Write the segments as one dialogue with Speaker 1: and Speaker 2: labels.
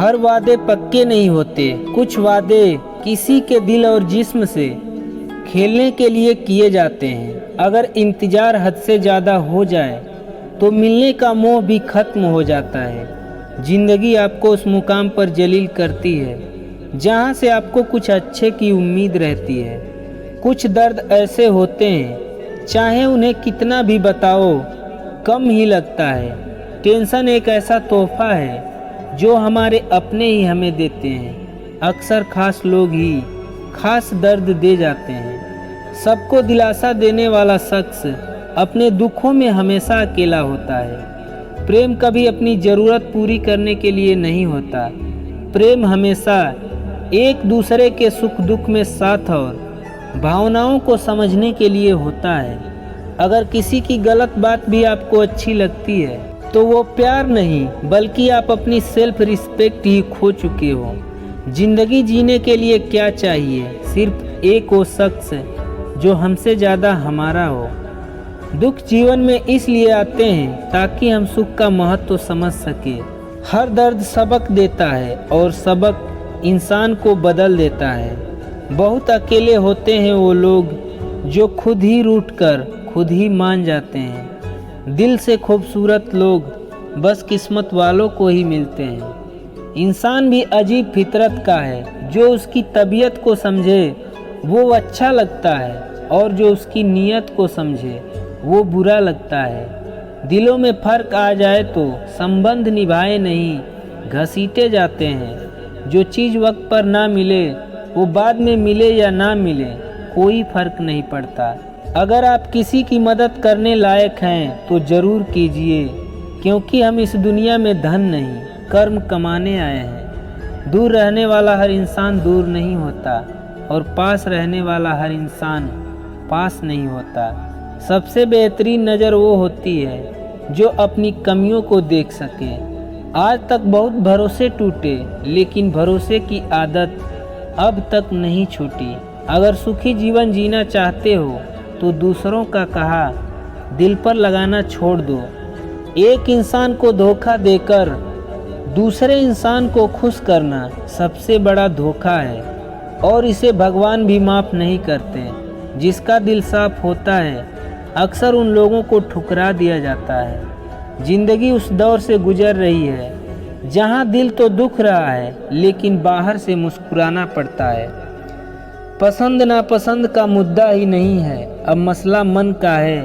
Speaker 1: हर वादे पक्के नहीं होते, कुछ वादे किसी के दिल और जिस्म से खेलने के लिए किए जाते हैं। अगर इंतज़ार हद से ज़्यादा हो जाए तो मिलने का मोह भी ख़त्म हो जाता है। ज़िंदगी आपको उस मुकाम पर जलील करती है जहाँ से आपको कुछ अच्छे की उम्मीद रहती है। कुछ दर्द ऐसे होते हैं चाहे उन्हें कितना भी बताओ कम ही लगता है। टेंशन एक ऐसा तोहफा है जो हमारे अपने ही हमें देते हैं। अक्सर खास लोग ही खास दर्द दे जाते हैं। सबको दिलासा देने वाला शख्स अपने दुखों में हमेशा अकेला होता है। प्रेम कभी अपनी ज़रूरत पूरी करने के लिए नहीं होता। प्रेम हमेशा एक दूसरे के सुख दुख में साथ और भावनाओं को समझने के लिए होता है। अगर किसी की गलत बात भी आपको अच्छी लगती है तो वो प्यार नहीं बल्कि आप अपनी सेल्फ रिस्पेक्ट ही खो चुके हो। ज़िंदगी जीने के लिए क्या चाहिए? सिर्फ एक वो शख्स जो हमसे ज़्यादा हमारा हो। दुख जीवन में इसलिए आते हैं ताकि हम सुख का महत्व समझ सके। हर दर्द सबक देता है और सबक इंसान को बदल देता है। बहुत अकेले होते हैं वो लोग जो खुद ही रूठ कर खुद ही मान जाते हैं। दिल से खूबसूरत लोग बस किस्मत वालों को ही मिलते हैं। इंसान भी अजीब फितरत का है, जो उसकी तबीयत को समझे वो अच्छा लगता है और जो उसकी नीयत को समझे वो बुरा लगता है। दिलों में फ़र्क आ जाए तो संबंध निभाए नहीं घसीटे जाते हैं। जो चीज़ वक्त पर ना मिले वो बाद में मिले या ना मिले कोई फ़र्क नहीं पड़ता। अगर आप किसी की मदद करने लायक हैं तो ज़रूर कीजिए, क्योंकि हम इस दुनिया में धन नहीं कर्म कमाने आए हैं। दूर रहने वाला हर इंसान दूर नहीं होता और पास रहने वाला हर इंसान पास नहीं होता। सबसे बेहतरीन नज़र वो होती है जो अपनी कमियों को देख सके। आज तक बहुत भरोसे टूटे लेकिन भरोसे की आदत अब तक नहीं छूटी। अगर सुखी जीवन जीना चाहते हो तो दूसरों का कहा दिल पर लगाना छोड़ दो। एक इंसान को धोखा देकर दूसरे इंसान को खुश करना सबसे बड़ा धोखा है और इसे भगवान भी माफ़ नहीं करते। जिसका दिल साफ होता है अक्सर उन लोगों को ठुकरा दिया जाता है। ज़िंदगी उस दौर से गुजर रही है जहां दिल तो दुख रहा है लेकिन बाहर से मुस्कुराना पड़ता है। पसंद नापसंद का मुद्दा ही नहीं है, अब मसला मन का है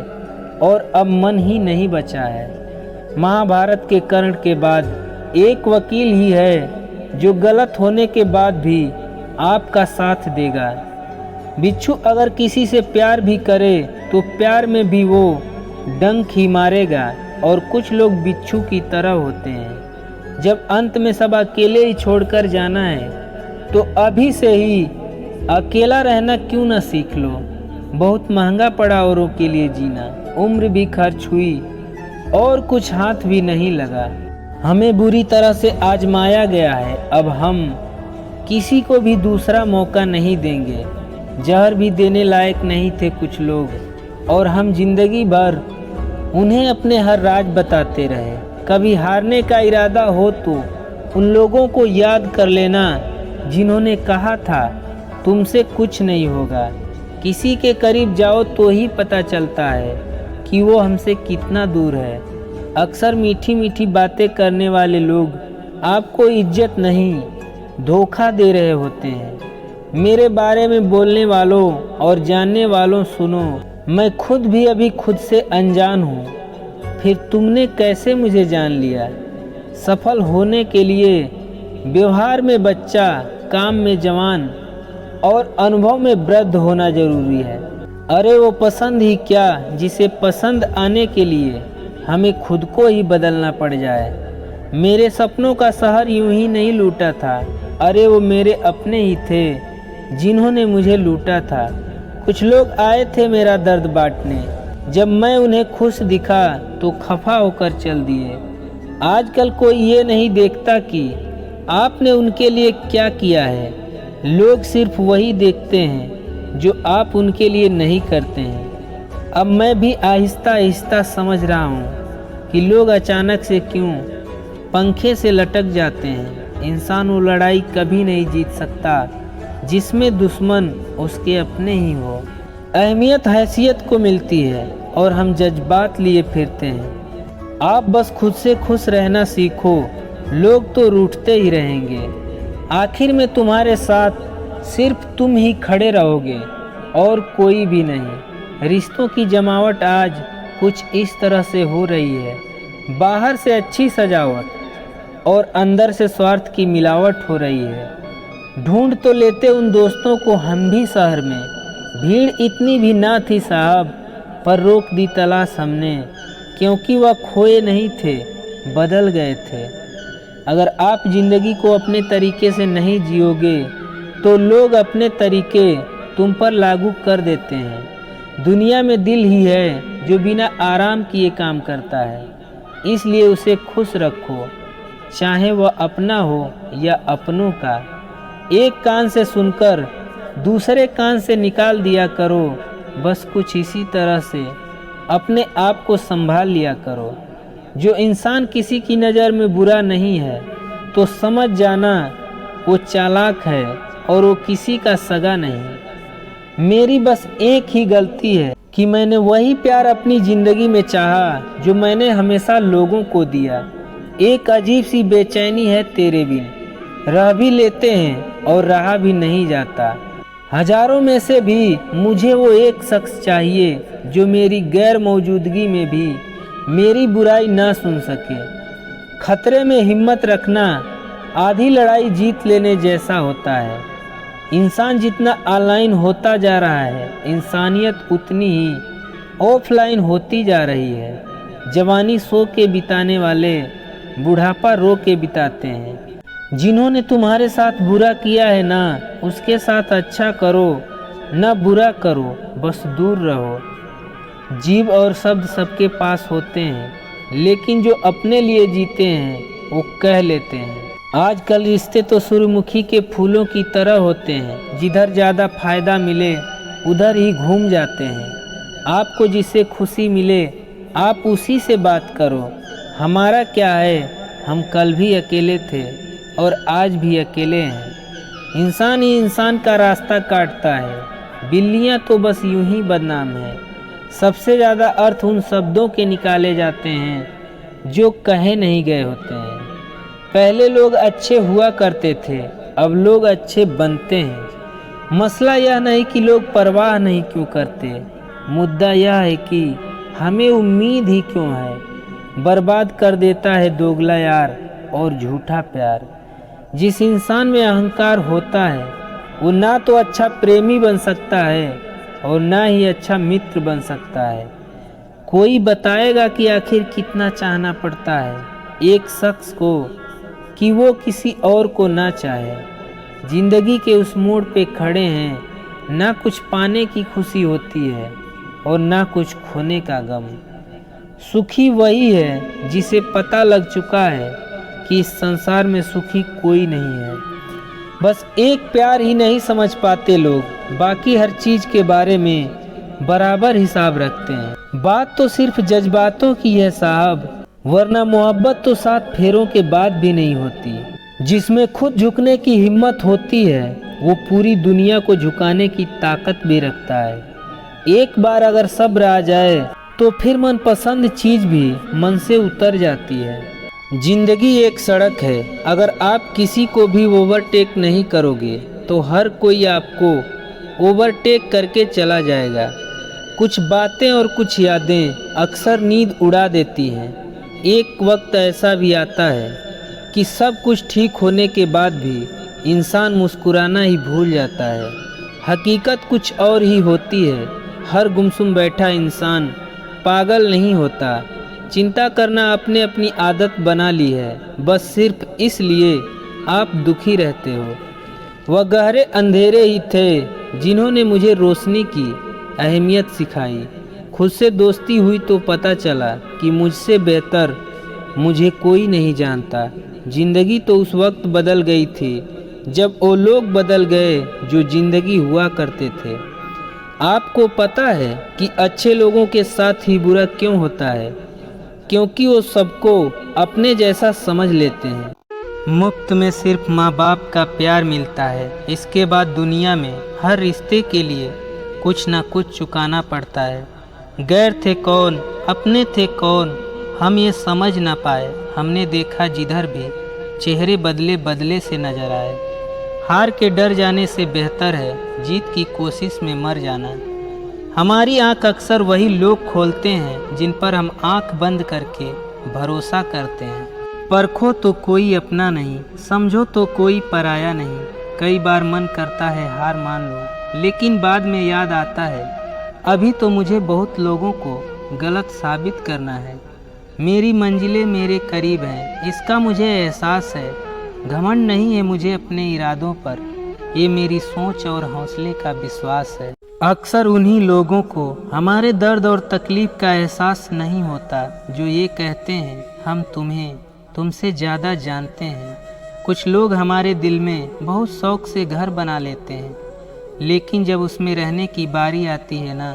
Speaker 1: और अब मन ही नहीं बचा है। महाभारत के कर्ण के बाद एक वकील ही है जो गलत होने के बाद भी आपका साथ देगा। बिच्छू अगर किसी से प्यार भी करे तो प्यार में भी वो डंक ही मारेगा। और कुछ लोग बिच्छू की तरह होते हैं। जब अंत में सब अकेले ही छोड़कर जाना है तो अभी से ही अकेला रहना क्यों ना सीख लो। बहुत महंगा पड़ा औरों के लिए जीना, उम्र भी खर्च हुई और कुछ हाथ भी नहीं लगा। हमें बुरी तरह से आजमाया गया है, अब हम किसी को भी दूसरा मौका नहीं देंगे। जहर भी देने लायक नहीं थे कुछ लोग और हम जिंदगी भर उन्हें अपने हर राज बताते रहे। कभी हारने का इरादा हो तो उन लोगों को याद कर लेना जिन्होंने कहा था तुमसे कुछ नहीं होगा। किसी के करीब जाओ तो ही पता चलता है कि वो हमसे कितना दूर है। अक्सर मीठी मीठी बातें करने वाले लोग आपको इज्जत नहीं धोखा दे रहे होते हैं। मेरे बारे में बोलने वालों और जानने वालों सुनो, मैं खुद भी अभी खुद से अनजान हूँ, फिर तुमने कैसे मुझे जान लिया। सफल होने के लिए व्यवहार में बच्चा, काम में जवान और अनुभव में वृद्ध होना जरूरी है। अरे वो पसंद ही क्या जिसे पसंद आने के लिए हमें खुद को ही बदलना पड़ जाए। मेरे सपनों का शहर यूं ही नहीं लूटा था, अरे वो मेरे अपने ही थे जिन्होंने मुझे लूटा था। कुछ लोग आए थे मेरा दर्द बांटने, जब मैं उन्हें खुश दिखा तो खफा होकर चल दिए। आजकल कोई ये नहीं देखता कि आपने उनके लिए क्या किया है। लोग सिर्फ वही देखते हैं जो आप उनके लिए नहीं करते हैं। अब मैं भी आहिस्ता आहिस्ता समझ रहा हूँ कि लोग अचानक से क्यों पंखे से लटक जाते हैं। इंसान वो लड़ाई कभी नहीं जीत सकता जिसमें दुश्मन उसके अपने ही हो। अहमियत हैसियत को मिलती है और हम जज्बात लिए फिरते हैं। आप बस खुद से खुश रहना सीखो, लोग तो रूठते ही रहेंगे। आखिर में तुम्हारे साथ सिर्फ तुम ही खड़े रहोगे और कोई भी नहीं। रिश्तों की जमावट आज कुछ इस तरह से हो रही है, बाहर से अच्छी सजावट और अंदर से स्वार्थ की मिलावट हो रही है। ढूंढ तो लेते उन दोस्तों को हम भी शहर में, भीड़ इतनी भी ना थी साहब, पर रोक दी तलाश हमने, क्योंकि वह खोए नहीं थे, बदल गए थे। अगर आप ज़िंदगी को अपने तरीके से नहीं जियोगे तो लोग अपने तरीके तुम पर लागू कर देते हैं। दुनिया में दिल ही है जो बिना आराम किए काम करता है, इसलिए उसे खुश रखो, चाहे वह अपना हो या अपनों का। एक कान से सुनकर दूसरे कान से निकाल दिया करो, बस कुछ इसी तरह से अपने आप को संभाल लिया करो। जो इंसान किसी की नज़र में बुरा नहीं है तो समझ जाना वो चालाक है और वो किसी का सगा नहीं। मेरी बस एक ही गलती है कि मैंने वही प्यार अपनी ज़िंदगी में चाहा जो मैंने हमेशा लोगों को दिया। एक अजीब सी बेचैनी है तेरे बिन, रह भी लेते हैं और रहा भी नहीं जाता। हजारों में से भी मुझे वो एक शख्स चाहिए जो मेरी गैर मौजूदगी में भी मेरी बुराई ना सुन सके। खतरे में हिम्मत रखना आधी लड़ाई जीत लेने जैसा होता है। इंसान जितना ऑनलाइन होता जा रहा है, इंसानियत उतनी ही ऑफलाइन होती जा रही है। जवानी सो के बिताने वाले बुढ़ापा रो के बिताते हैं। जिन्होंने तुम्हारे साथ बुरा किया है ना, उसके साथ अच्छा करो, ना बुरा करो, बस दूर रहो। जीव और शब्द सबके पास होते हैं, लेकिन जो अपने लिए जीते हैं वो कह लेते हैं। आजकल रिश्ते तो सूर्यमुखी के फूलों की तरह होते हैं, जिधर ज़्यादा फायदा मिले उधर ही घूम जाते हैं। आपको जिससे खुशी मिले आप उसी से बात करो। हमारा क्या है, हम कल भी अकेले थे और आज भी अकेले हैं। इंसान ही इंसान का रास्ता काटता है, बिल्लियाँ तो बस यूं ही बदनाम है। सबसे ज़्यादा अर्थ उन शब्दों के निकाले जाते हैं जो कहे नहीं गए होते हैं। पहले लोग अच्छे हुआ करते थे, अब लोग अच्छे बनते हैं। मसला यह नहीं कि लोग परवाह नहीं क्यों करते, मुद्दा यह है कि हमें उम्मीद ही क्यों है। बर्बाद कर देता है दोगला यार और झूठा प्यार। जिस इंसान में अहंकार होता है वो ना तो अच्छा प्रेमी बन सकता है और ना ही अच्छा मित्र बन सकता है। कोई बताएगा कि आखिर कितना चाहना पड़ता है एक शख्स को कि वो किसी और को ना चाहे। जिंदगी के उस मोड़ पे खड़े हैं, ना कुछ पाने की खुशी होती है और ना कुछ खोने का गम। सुखी वही है जिसे पता लग चुका है कि इस संसार में सुखी कोई नहीं है। बस एक प्यार ही नहीं समझ पाते लोग, बाकी हर चीज़ के बारे में बराबर हिसाब रखते हैं। बात तो सिर्फ जज्बातों की है साहब, वरना मोहब्बत तो 7 फेरों के बाद भी नहीं होती। जिसमें खुद झुकने की हिम्मत होती है वो पूरी दुनिया को झुकाने की ताकत भी रखता है। एक बार अगर सब्र आ जाए तो फिर मनपसंद चीज़ भी मन से उतर जाती है। जिंदगी एक सड़क है, अगर आप किसी को भी ओवरटेक नहीं करोगे तो हर कोई आपको ओवरटेक करके चला जाएगा। कुछ बातें और कुछ यादें अक्सर नींद उड़ा देती हैं। एक वक्त ऐसा भी आता है कि सब कुछ ठीक होने के बाद भी इंसान मुस्कुराना ही भूल जाता है। हकीकत कुछ और ही होती है। हर गुमसुम बैठा इंसान पागल नहीं होता। चिंता करना आपने अपनी आदत बना ली है, बस सिर्फ इसलिए आप दुखी रहते हो। वह गहरे अंधेरे ही थे जिन्होंने मुझे रोशनी की अहमियत सिखाई। खुद से दोस्ती हुई तो पता चला कि मुझसे बेहतर मुझे कोई नहीं जानता। ज़िंदगी तो उस वक्त बदल गई थी जब वो लोग बदल गए जो ज़िंदगी हुआ करते थे। आपको पता है कि अच्छे लोगों के साथ ही बुरा क्यों होता है? क्योंकि वो सबको अपने जैसा समझ लेते हैं। मुफ्त में सिर्फ माँ बाप का प्यार मिलता है। इसके बाद दुनिया में हर रिश्ते के लिए कुछ ना कुछ चुकाना पड़ता है। गैर थे कौन, अपने थे कौन, हम ये समझ ना पाए। हमने देखा जिधर भी चेहरे बदले बदले से नजर आए। हार के डर जाने से बेहतर है जीत की कोशिश में मर जाना। हमारी आंख अक्सर वही लोग खोलते हैं जिन पर हम आंख बंद करके भरोसा करते हैं। परखो तो कोई अपना नहीं, समझो तो कोई पराया नहीं। कई बार मन करता है हार मान लो, लेकिन बाद में याद आता है अभी तो मुझे बहुत लोगों को गलत साबित करना है। मेरी मंजिलें मेरे करीब हैं, इसका मुझे एहसास है। घमंड नहीं है मुझे अपने इरादों पर, ये मेरी सोच और हौसले का विश्वास है। अक्सर उन्हीं लोगों को हमारे दर्द और तकलीफ का एहसास नहीं होता जो ये कहते हैं हम तुम्हें तुमसे ज़्यादा जानते हैं। कुछ लोग हमारे दिल में बहुत शौक़ से घर बना लेते हैं, लेकिन जब उसमें रहने की बारी आती है ना,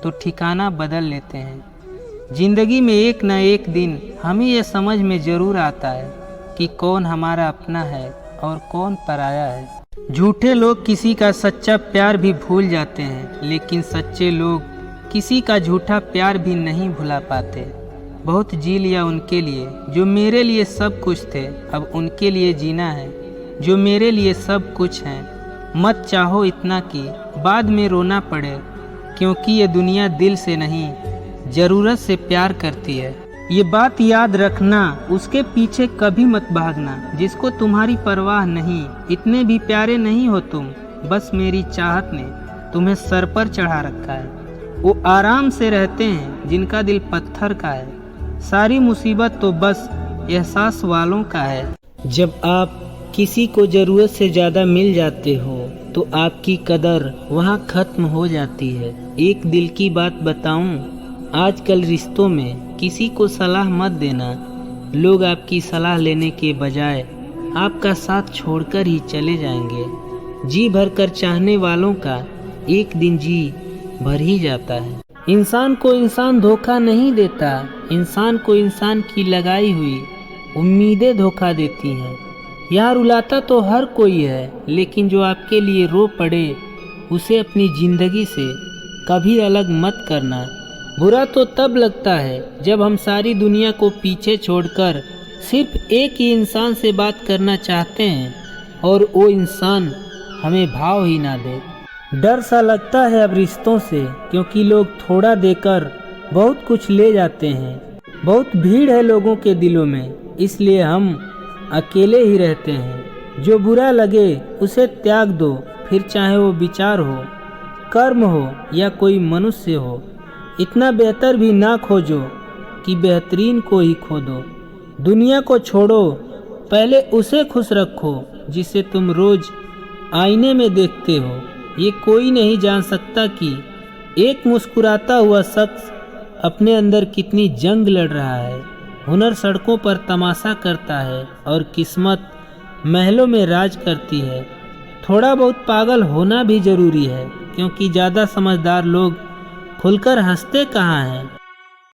Speaker 1: तो ठिकाना बदल लेते हैं। ज़िंदगी में एक न एक दिन हमें यह समझ में ज़रूर आता है कि कौन हमारा अपना है और कौन पराया है। झूठे लोग किसी का सच्चा प्यार भी भूल जाते हैं, लेकिन सच्चे लोग किसी का झूठा प्यार भी नहीं भुला पाते। बहुत जी लिया उनके लिए जो मेरे लिए सब कुछ थे, अब उनके लिए जीना है जो मेरे लिए सब कुछ हैं। मत चाहो इतना कि बाद में रोना पड़े, क्योंकि ये दुनिया दिल से नहीं ज़रूरत से प्यार करती है। ये बात याद रखना, उसके पीछे कभी मत भागना जिसको तुम्हारी परवाह नहीं। इतने भी प्यारे नहीं हो तुम, बस मेरी चाहत ने तुम्हें सर पर चढ़ा रखा है। वो आराम से रहते हैं जिनका दिल पत्थर का है। सारी मुसीबत तो बस एहसास वालों का है। जब आप किसी को ज़रूरत से ज़्यादा मिल जाते हो तो आपकी कदर वहाँ ख़त्म हो जाती है। एक दिल की बात बताऊं, आजकल रिश्तों में किसी को सलाह मत देना। लोग आपकी सलाह लेने के बजाय आपका साथ छोड़कर ही चले जाएंगे। जी भर कर चाहने वालों का एक दिन जी भर ही जाता है। इंसान को इंसान धोखा नहीं देता, इंसान को इंसान की लगाई हुई उम्मीदें धोखा देती हैं। यार रुलाता तो हर कोई है, लेकिन जो आपके लिए रो पड़े उसे अपनी ज़िंदगी से कभी अलग मत करना। बुरा तो तब लगता है जब हम सारी दुनिया को पीछे छोड़कर सिर्फ एक ही इंसान से बात करना चाहते हैं और वो इंसान हमें भाव ही ना दे। डर सा लगता है अब रिश्तों से, क्योंकि लोग थोड़ा देकर बहुत कुछ ले जाते हैं। बहुत भीड़ है लोगों के दिलों में, इसलिए हम अकेले ही रहते हैं। जो बुरा लगे उसे त्याग दो, फिर चाहे वो विचार हो, कर्म हो या कोई मनुष्य हो। इतना बेहतर भी ना खोजो कि बेहतरीन को ही खो दो। दुनिया को छोड़ो, पहले उसे खुश रखो जिसे तुम रोज़ आईने में देखते हो। ये कोई नहीं जान सकता कि एक मुस्कुराता हुआ शख्स अपने अंदर कितनी जंग लड़ रहा है। हुनर सड़कों पर तमाशा करता है और किस्मत महलों में राज करती है। थोड़ा बहुत पागल होना भी ज़रूरी है, क्योंकि ज़्यादा समझदार लोग खुलकर हंसते कहाँ हैं।